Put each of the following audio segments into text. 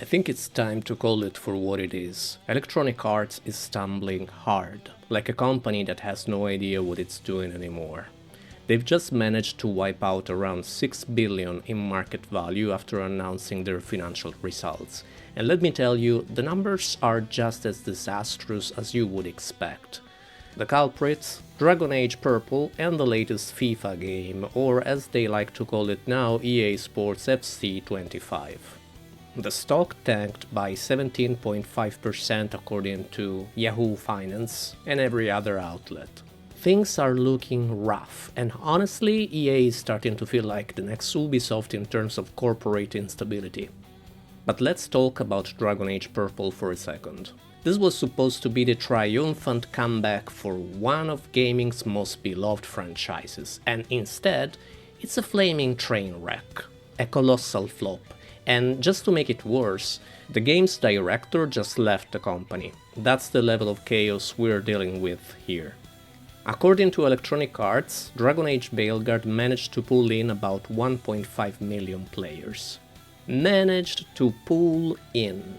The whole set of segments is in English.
I think it's time to call it for what it is. Electronic Arts is stumbling hard, like a company that has no idea what it's doing anymore. They've just managed to wipe out around 6 billion in market value after announcing their financial results. And let me tell you, the numbers are just as disastrous as you would expect. The culprits? Dragon Age Purple and the latest FIFA game, or as they like to call it now, EA Sports FC 25. The stock tanked by 17.5% according to Yahoo Finance and every other outlet. Things are looking rough, and honestly, EA is starting to feel like the next Ubisoft in terms of corporate instability. But let's talk about Dragon Age Purple for a second. This was supposed to be the triumphant comeback for one of gaming's most beloved franchises, and instead, it's a flaming train wreck, a colossal flop. And just to make it worse, the game's director just left the company. That's the level of chaos we're dealing with here. According to Electronic Arts, Dragon Age Veilguard managed to pull in about 1.5 million players. Managed to pull in.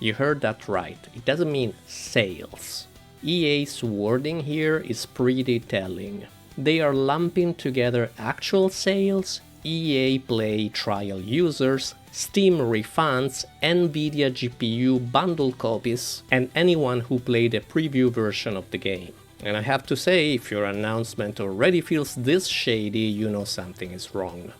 You heard that right, it doesn't mean sales. EA's wording here is pretty telling. They are lumping together actual sales, EA Play trial users, Steam refunds, Nvidia GPU bundle copies, and anyone who played a preview version of the game. And I have to say, if your announcement already feels this shady, you know something is wrong.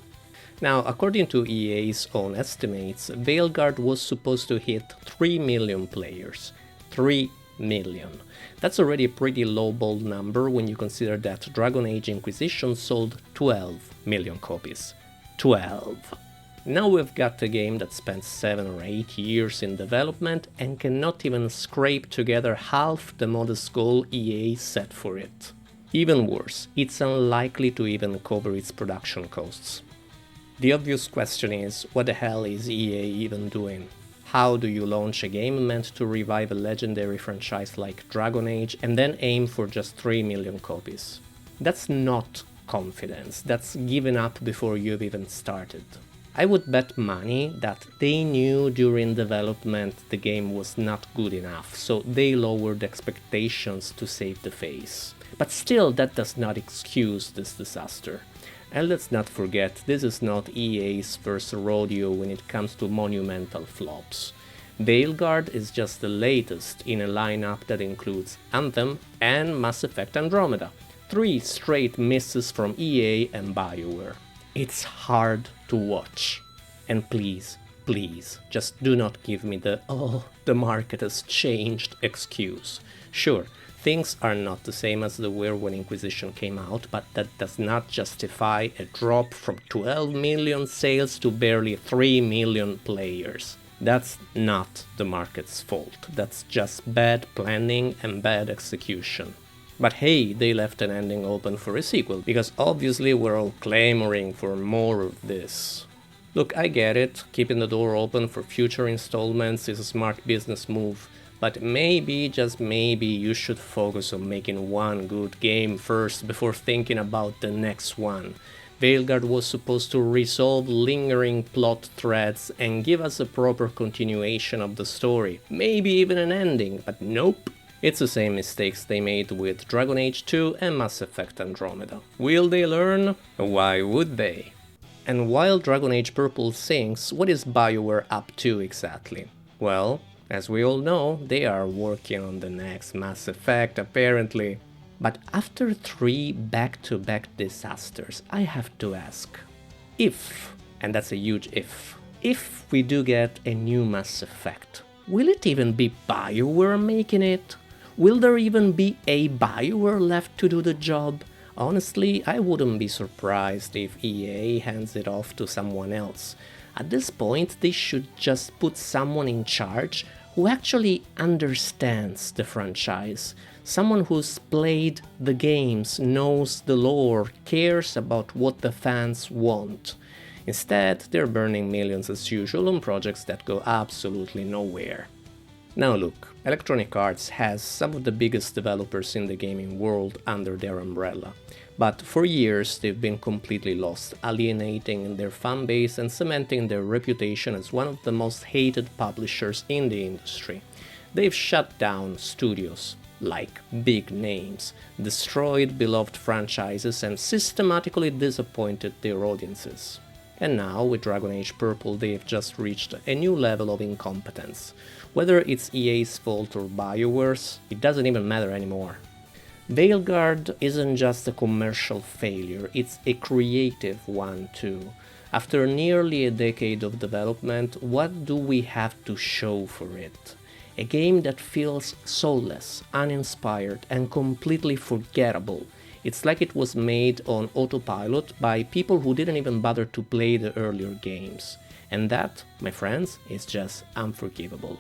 Now, according to EA's own estimates, Veilguard was supposed to hit 3 million players. 3 million. That's already a pretty lowball number when you consider that Dragon Age Inquisition sold 12 million copies. 12. Now we've got a game that spent 7 or 8 years in development and cannot even scrape together half the modest goal EA set for it. Even worse, it's unlikely to even cover its production costs. The obvious question is, what the hell is EA even doing? How do you launch a game meant to revive a legendary franchise like Dragon Age and then aim for just 3 million copies? That's not confidence, that's giving up before you've even started. I would bet money that they knew during development the game was not good enough, so they lowered expectations to save the face. But still, that does not excuse this disaster. And let's not forget, this is not EA's first rodeo when it comes to monumental flops. Veilguard is just the latest in a lineup that includes Anthem and Mass Effect Andromeda. 3 straight misses from EA and BioWare. It's hard to watch. And please, just do not give me the "oh, the market has changed" excuse. Sure, things are not the same as they were when Inquisition came out, but that does not justify a drop from 12 million sales to barely 3 million players. That's not the market's fault, that's just bad planning and bad execution. But hey, they left an ending open for a sequel, because obviously we're all clamoring for more of this. Look, I get it, keeping the door open for future installments is a smart business move, but maybe, just maybe, you should focus on making one good game first before thinking about the next one. Veilguard was supposed to resolve lingering plot threads and give us a proper continuation of the story, maybe even an ending, but nope. It's the same mistakes they made with Dragon Age 2 and Mass Effect Andromeda. Will they learn? Why would they? And while Dragon Age Purple sings, what is BioWare up to exactly? Well, as we all know, they are working on the next Mass Effect apparently. But after 3 back-to-back disasters, I have to ask, if, and that's a huge if we do get a new Mass Effect, will it even be BioWare making it? Will there even be a BioWare left to do the job? Honestly, I wouldn't be surprised if EA hands it off to someone else. At this point, they should just put someone in charge who actually understands the franchise. Someone who's played the games, knows the lore, cares about what the fans want. Instead, they're burning millions as usual on projects that go absolutely nowhere. Now look, Electronic Arts has some of the biggest developers in the gaming world under their umbrella, but for years they've been completely lost, alienating their fan base and cementing their reputation as one of the most hated publishers in the industry. They've shut down studios, like big names, destroyed beloved franchises and systematically disappointed their audiences. And now, with Dragon Age Purple, they've just reached a new level of incompetence. Whether it's EA's fault or BioWare's, it doesn't even matter anymore. Veilguard isn't just a commercial failure, it's a creative one too. After nearly a decade of development, what do we have to show for it? A game that feels soulless, uninspired, and completely forgettable. It's like it was made on autopilot by people who didn't even bother to play the earlier games. And that, my friends, is just unforgivable.